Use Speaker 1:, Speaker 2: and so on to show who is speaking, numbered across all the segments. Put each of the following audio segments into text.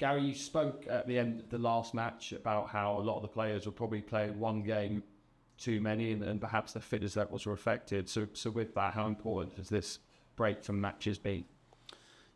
Speaker 1: Gary, you spoke at the end of the last match about how a lot of the players were probably playing one game too many, and perhaps their fitness levels were affected. So with that, how important has this break from matches been?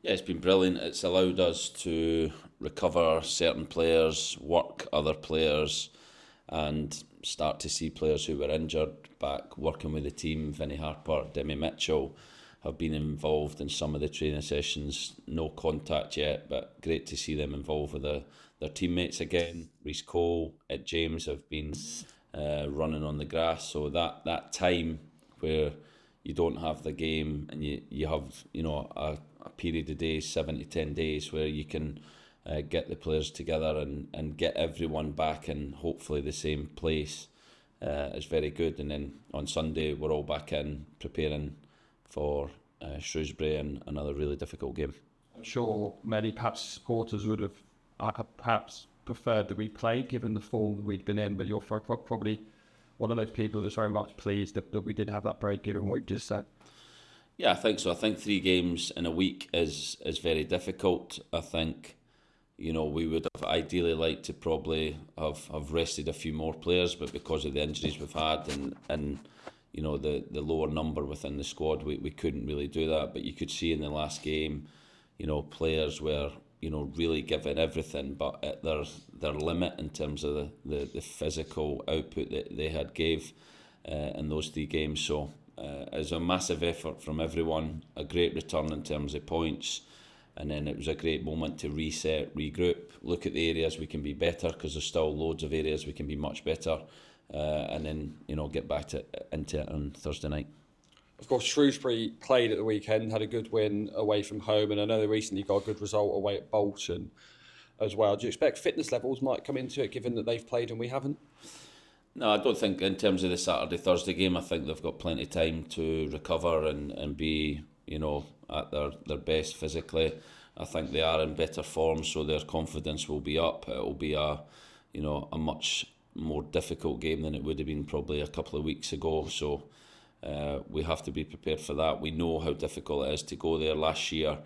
Speaker 2: Yeah, it's been brilliant. It's allowed us to recover certain players, work other players, and start to see players who were injured back working with the team. Vinnie Harper, Demi Mitchell have been involved in some of the training sessions. No contact yet, but great to see them involved with their teammates again. Reece Cole, Ed James have been running on the grass. So that time where you don't have the game and you have a period of days, 7 to 10 days, where you can get the players together and get everyone back in hopefully the same place is very good. And then on Sunday we're all back in preparing for Shrewsbury and another really difficult game.
Speaker 1: I'm sure many perhaps supporters would have perhaps preferred that we played given the form that we'd been in, but you're probably one of those people that's very much pleased that we did have that break given what you just said.
Speaker 2: Yeah, I think so. I think 3 games in a week is very difficult. I think, we would have ideally liked to probably have rested a few more players, but because of the injuries we've had and the lower number within the squad, we couldn't really do that. But you could see in the last game, players were really giving everything, but at their limit in terms of the physical output that they had gave in those 3 games. So it was a massive effort from everyone, a great return in terms of points, and then it was a great moment to reset, regroup, look at the areas we can be better, because there's still loads of areas we can be much better, and then get back into it on Thursday night.
Speaker 3: Of course, Shrewsbury played at the weekend, had a good win away from home, and I know they recently got a good result away at Bolton as well. Do you expect fitness levels might come into it, given that they've played and we haven't?
Speaker 2: No, I don't think in terms of the Saturday-Thursday game, I think they've got plenty of time to recover and be, at their best physically. I think they are in better form, so their confidence will be up. It will be a much more difficult game than it would have been probably a couple of weeks ago. So we have to be prepared for that. We know how difficult it is to go there. Last year,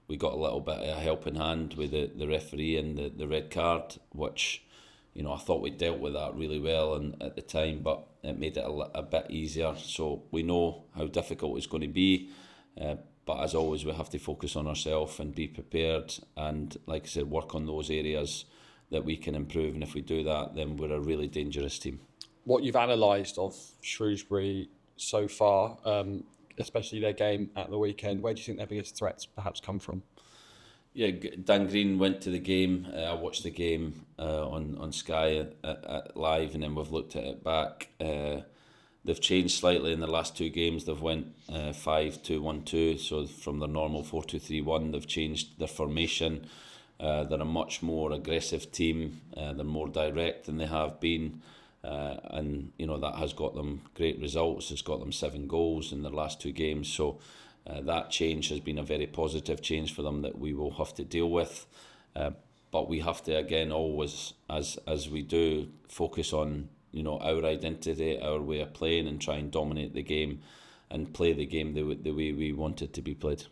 Speaker 2: we got a little bit of a helping hand with the referee and the red card, which I thought we dealt with that really well and at the time, but it made it a bit easier. So we know how difficult it's going to be, but as always, we have to focus on ourselves and be prepared, and like I said, work on those areas that we can improve. And if we do that, then we're a really dangerous team. What
Speaker 3: you've analysed of Shrewsbury so far, especially their game at the weekend, where do you think their biggest threats perhaps come from?
Speaker 2: Yeah, Dan Green went to the game. I watched the game on Sky at live, and then we've looked at it back. They've changed slightly in the last 2 games. They've went 5-2-1-2, so from their normal 4-2-3-1, they've changed their formation. They're a much more aggressive team. They're more direct than they have been. And that has got them great results. It's got them 7 goals in their last 2 games. So that change has been a very positive change for them that we will have to deal with. But we have to, again, always, as we do, focus on our identity, our way of playing, and try and dominate the game and play the game the way we want it to be played.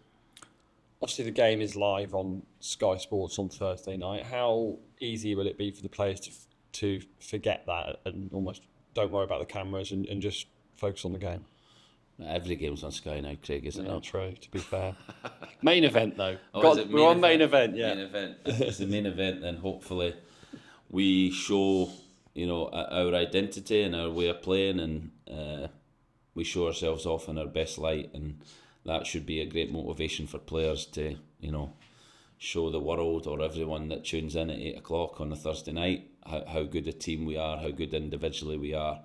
Speaker 3: Obviously, the game is live on Sky Sports on Thursday night. How easy will it be for the players to forget that and almost don't worry about the cameras and just focus on the game?
Speaker 2: Every game's on Sky now, Craig, isn't it?
Speaker 3: True, to be fair. Main event, though.
Speaker 2: We're
Speaker 3: on main event, yeah.
Speaker 2: Main event. If it's the main event, then hopefully we show our identity and our way of playing, and we show ourselves off in our best light, and that should be a great motivation for players to show the world or everyone that tunes in at 8 o'clock on a Thursday night how good a team we are, how good individually we are,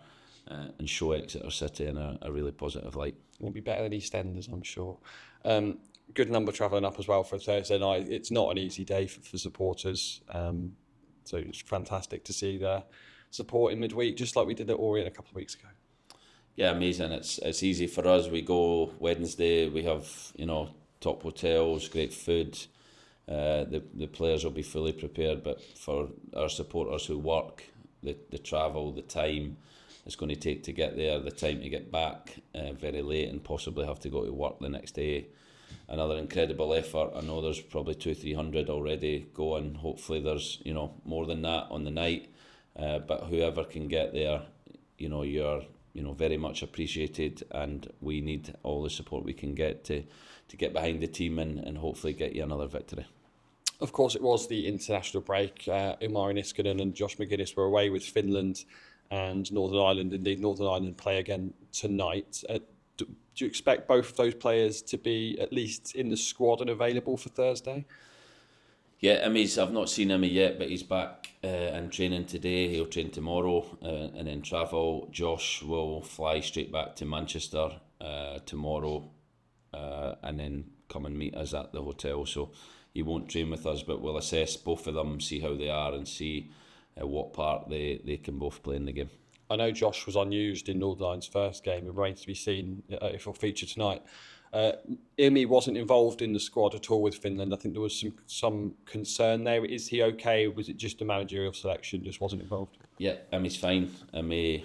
Speaker 2: and show Exeter City in a really positive light.
Speaker 3: It'll be better than EastEnders, I'm sure. Good number travelling up as well for Thursday night. It's not an easy day for supporters, so it's fantastic to see their support in midweek, just like we did at Orient a couple of weeks ago.
Speaker 2: Yeah, amazing. It's easy for us. We go Wednesday. We have top hotels, great food. The players will be fully prepared, but for our supporters who work, the travel, the time it's going to take to get there, the time to get back very late and possibly have to go to work the next day, another incredible effort. I know there's probably 200-300 already going. Hopefully there's more than that on the night. But whoever can get there, you're very much appreciated, and we need all the support we can get to get behind the team and hopefully get you another victory.
Speaker 3: Of course, it was the international break. Ilmari Niskanen and Josh McGuinness were away with Finland and Northern Ireland. Indeed, Northern Ireland play again tonight. Do you expect both of those players to be at least in the squad and available for Thursday?
Speaker 2: Yeah, I've not seen Emi yet, but he's back and training today. He'll train tomorrow and then travel. Josh will fly straight back to Manchester tomorrow and then come and meet us at the hotel. So he won't train with us, but we'll assess both of them, see how they are and see what part they can both play in the game.
Speaker 3: I know Josh was unused in Northern Ireland's first game. It remains to be seen if he'll feature tonight. Emi wasn't involved in the squad at all with Finland. I think there was some concern there. Is he okay? Was it just a managerial selection, just wasn't involved?
Speaker 2: Yeah, Emi's fine. Emi,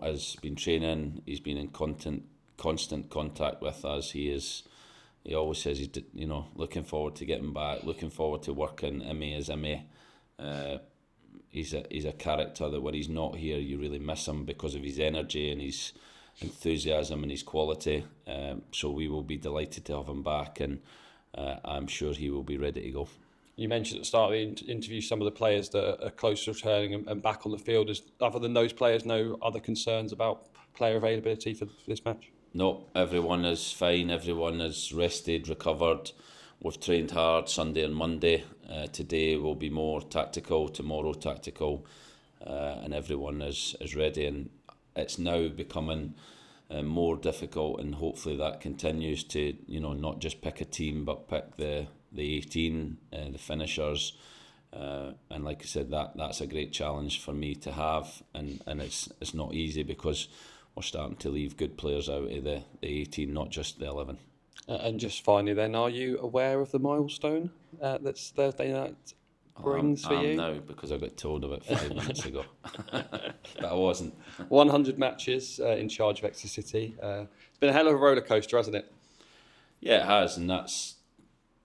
Speaker 2: has been training. He's been in constant contact with us. He always says he's looking forward to getting back, looking forward to working. Emi is Emi. He's a character that when he's not here, you really miss him because of his energy and his enthusiasm and his quality. So we will be delighted to have him back, and I'm sure he will be ready to go.
Speaker 3: You mentioned at the start of the interview some of the players that are close to returning and back on the field. Other than those players, no other concerns about player availability for this match?
Speaker 2: No, everyone is fine. Everyone is rested, recovered. We've trained hard Sunday and Monday. Today will be more tactical, tomorrow tactical, and everyone is ready. And it's now becoming more difficult, and hopefully that continues to not just pick a team but pick the 18, the finishers, and like I said, that's a great challenge for me to have, and it's not easy because we're starting to leave good players out of the 18, not just the 11.
Speaker 3: And just finally then, are you aware of the milestone that's Thursday night brings for you?
Speaker 2: No, because I got told about 5 minutes ago. But I wasn't.
Speaker 3: 100 matches in charge of Exeter City. It's been a hell of a roller coaster, hasn't it?
Speaker 2: Yeah, it has, and that's,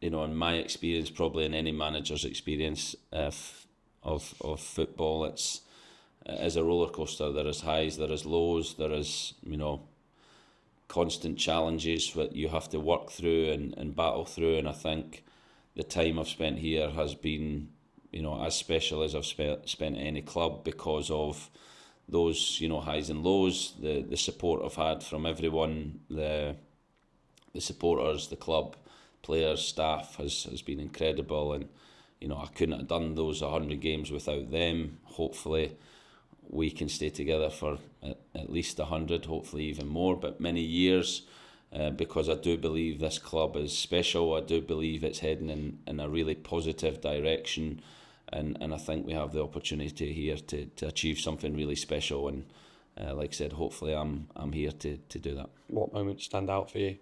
Speaker 2: in my experience, probably in any manager's experience of football, it is a roller coaster. There is highs, there is lows, there is, constant challenges that you have to work through and battle through, and I think the time I've spent here has been as special as I've spent at any club because of those highs and lows, the support I've had from everyone, the supporters, the club, players, staff has been incredible, and I couldn't have done those 100 games without them. Hopefully we can stay together for at least 100, hopefully even more, but many years, because I do believe this club is special. I do believe it's heading in a really positive direction, and I think we have the opportunity here to achieve something really special, and like I said, hopefully I'm here to do that.
Speaker 3: What moments stand out for you?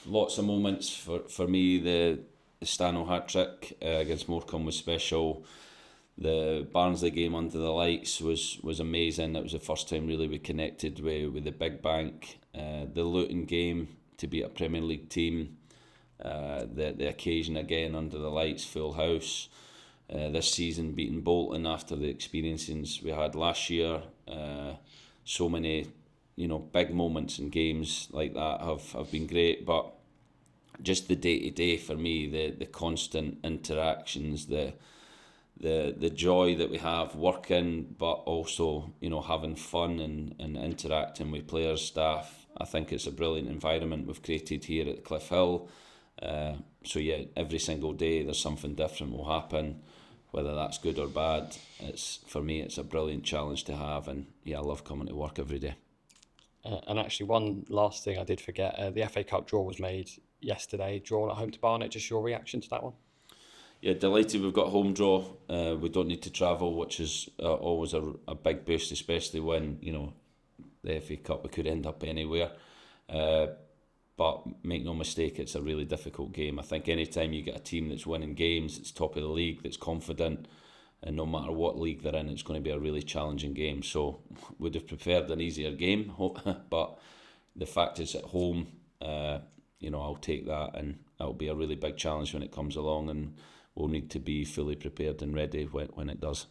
Speaker 2: Lots of moments for me. The Stano hat-trick against Morecambe was special. The Barnsley game under the lights was amazing. It was the first time really we connected with the big bank. The Luton game to beat a Premier League team. The occasion again under the lights, full house. This season beating Bolton after the experiences we had last year. So many big moments and games like that have been great, but just the day-to-day for me, the constant interactions, the joy that we have working, but also having fun and interacting with players, staff. I think it's a brilliant environment we've created here at Cliff Hill. So yeah, every single day there's something different will happen, whether that's good or bad. For me it's a brilliant challenge to have, and yeah, I love coming to work every day.
Speaker 3: And actually, one last thing I did forget, the FA Cup draw was made yesterday, drawn at home to Barnet. Just your reaction to that one?
Speaker 2: Yeah, delighted we've got home draw. We don't need to travel, which is always a big boost, especially when the FA Cup we could end up anywhere. But make no mistake, it's a really difficult game. I think any time you get a team that's winning games, that's top of the league, that's confident, and no matter what league they're in, it's going to be a really challenging game. So would have preferred an easier game, but the fact it's at home, I'll take that, and it'll be a really big challenge when it comes along, and we'll need to be fully prepared and ready when it does.